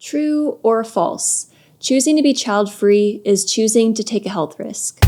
True or false? Choosing to be child-free is choosing to take a health risk.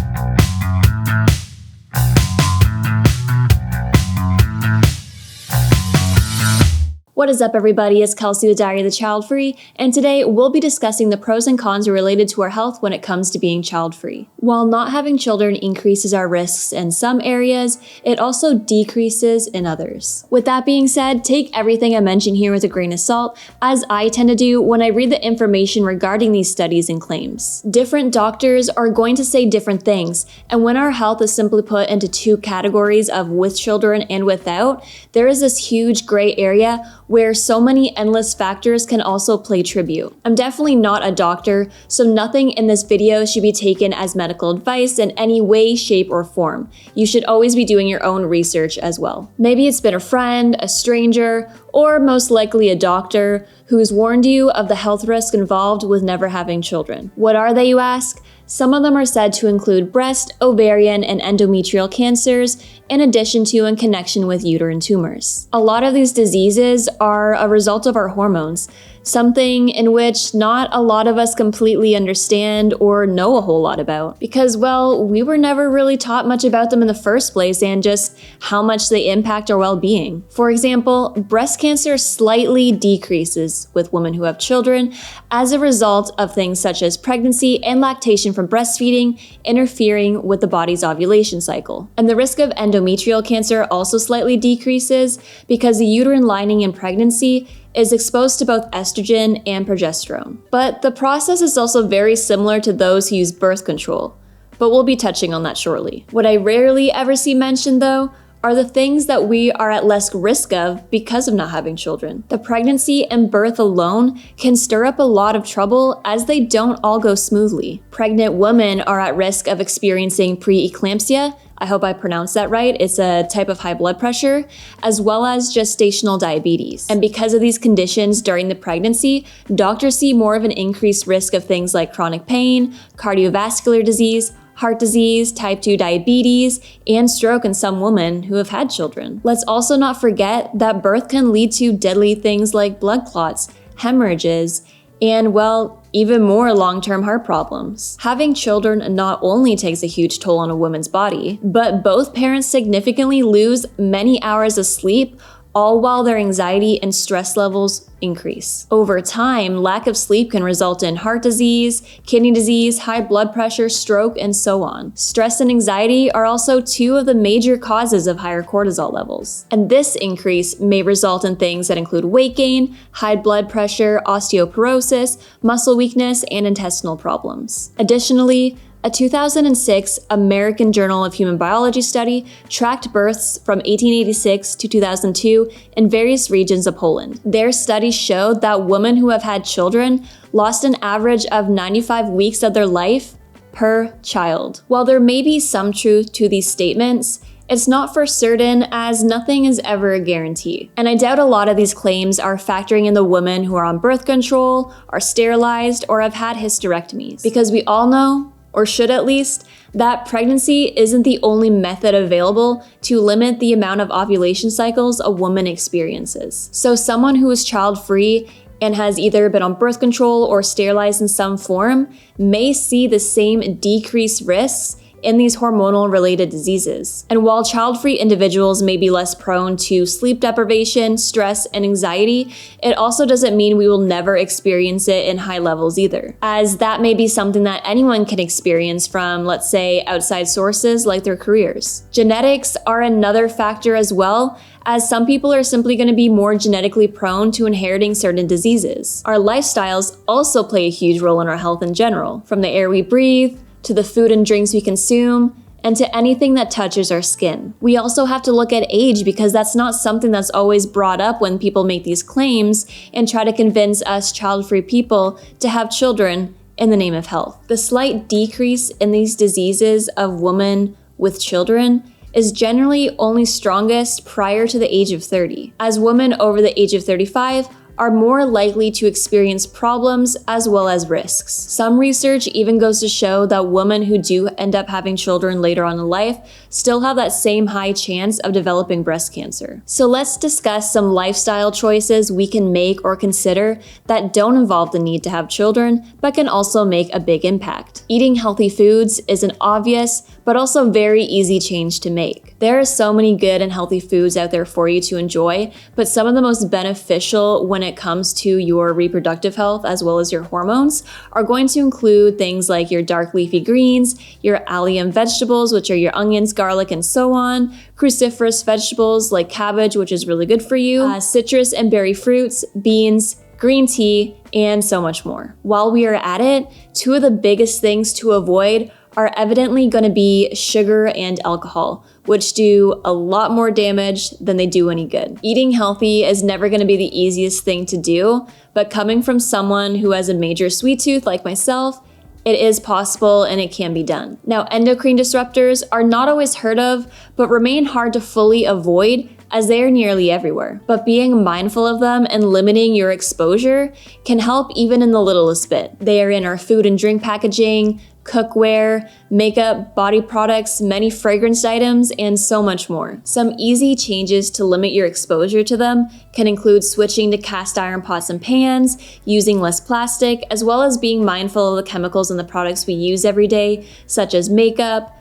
What is up, everybody? It's Kelsey with Diary of the Childfree, and today we'll be discussing the pros and cons related to our health when it comes to being child-free. While not having children increases our risks in some areas, it also decreases in others. With that being said, take everything I mention here with a grain of salt, as I tend to do when I read the information regarding these studies and claims. Different doctors are going to say different things, and when our health is simply put into two categories of with children and without, there is this huge gray area where so many endless factors can also play tribute. I'm definitely not a doctor, so nothing in this video should be taken as medical advice in any way, shape, or form. You should always be doing your own research as well. Maybe it's been a friend, a stranger, or most likely a doctor who's warned you of the health risk involved with never having children. What are they, you ask? Some of them are said to include breast, ovarian, and endometrial cancers, in addition to in connection with uterine tumors. A lot of these diseases are a result of our hormones, something in which not a lot of us completely understand or know a whole lot about. Because, well, we were never really taught much about them in the first place and just how much they impact our well-being. For example, breast cancer slightly decreases with women who have children as a result of things such as pregnancy and lactation from breastfeeding interfering with the body's ovulation cycle. And the risk of endometrial cancer also slightly decreases because the uterine lining in pregnancy is exposed to both estrogen and progesterone. But the process is also very similar to those who use birth control, but we'll be touching on that shortly. What I rarely ever see mentioned, though, are the things that we are at less risk of because of not having children. The pregnancy and birth alone can stir up a lot of trouble as they don't all go smoothly. Pregnant women are at risk of experiencing preeclampsia, I hope I pronounced that right. It's a type of high blood pressure, as well as gestational diabetes. And because of these conditions during the pregnancy, doctors see more of an increased risk of things like chronic pain, cardiovascular disease, heart disease, type 2 diabetes, and stroke in some women who have had children. Let's also not forget that birth can lead to deadly things like blood clots, hemorrhages, and, well, even more long-term heart problems. Having children not only takes a huge toll on a woman's body, but both parents significantly lose many hours of sleep, all while their anxiety and stress levels increase. Over time, lack of sleep can result in heart disease, kidney disease, high blood pressure, stroke, and so on. Stress and anxiety are also two of the major causes of higher cortisol levels. And this increase may result in things that include weight gain, high blood pressure, osteoporosis, muscle weakness, and intestinal problems. Additionally, a 2006 American Journal of Human Biology study tracked births from 1886 to 2002 in various regions of Poland. Their study showed that women who have had children lost an average of 95 weeks of their life per child. While there may be some truth to these statements, it's not for certain, as nothing is ever a guarantee. And I doubt a lot of these claims are factoring in the women who are on birth control, are sterilized, or have had hysterectomies. Because we all know, or should at least, that pregnancy isn't the only method available to limit the amount of ovulation cycles a woman experiences. So someone who is child-free and has either been on birth control or sterilized in some form may see the same decreased risks in these hormonal-related diseases. And while child-free individuals may be less prone to sleep deprivation, stress, and anxiety, it also doesn't mean we will never experience it in high levels either, as that may be something that anyone can experience from, let's say, outside sources like their careers. Genetics are another factor as well, as some people are simply going to be more genetically prone to inheriting certain diseases. Our lifestyles also play a huge role in our health in general, from the air we breathe, to the food and drinks we consume, and to anything that touches our skin. We also have to look at age, because that's not something that's always brought up when people make these claims and try to convince us child-free people to have children in the name of health. The slight decrease in these diseases of women with children is generally only strongest prior to the age of 30, as women over the age of 35 are more likely to experience problems as well as risks. Some research even goes to show that women who do end up having children later on in life still have that same high chance of developing breast cancer. So let's discuss some lifestyle choices we can make or consider that don't involve the need to have children, but can also make a big impact. Eating healthy foods is an obvious, but also very easy change to make. There are so many good and healthy foods out there for you to enjoy, but some of the most beneficial when it comes to your reproductive health as well as your hormones are going to include things like your dark leafy greens, your allium vegetables, which are your onions, garlic, and so on, cruciferous vegetables like cabbage, which is really good for you, citrus and berry fruits, beans, green tea, and so much more. While we are at it, two of the biggest things to avoid are evidently going to be sugar and alcohol, which do a lot more damage than they do any good. Eating healthy is never going to be the easiest thing to do, but coming from someone who has a major sweet tooth like myself, it is possible and it can be done. Now, endocrine disruptors are not always heard of, but remain hard to fully avoid as they are nearly everywhere. But being mindful of them and limiting your exposure can help even in the littlest bit. They are in our food and drink packaging, cookware, makeup, body products, many fragrance items, and so much more. Some easy changes to limit your exposure to them can include switching to cast iron pots and pans, using less plastic, as well as being mindful of the chemicals in the products we use every day, such as makeup,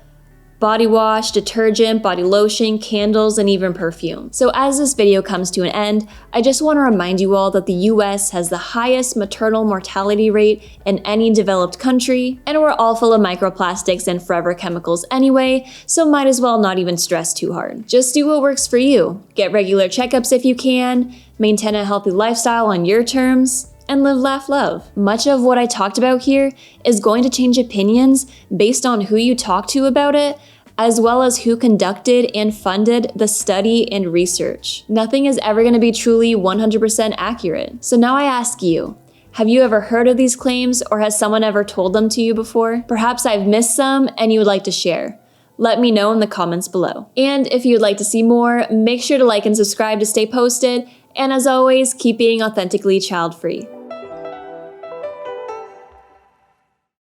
body wash, detergent, body lotion, candles, and even perfume. So as this video comes to an end, I just want to remind you all that the US has the highest maternal mortality rate in any developed country, and we're all full of microplastics and forever chemicals anyway, so might as well not even stress too hard. Just do what works for you. Get regular checkups if you can, maintain a healthy lifestyle on your terms, and live, laugh, love. Much of what I talked about here is going to change opinions based on who you talk to about it, as well as who conducted and funded the study and research. Nothing is ever going to be truly 100% accurate. So now I ask you, have you ever heard of these claims, or has someone ever told them to you before? Perhaps I've missed some and you would like to share. Let me know in the comments below. And if you'd like to see more, make sure to like and subscribe to stay posted. And as always, keep being authentically child-free.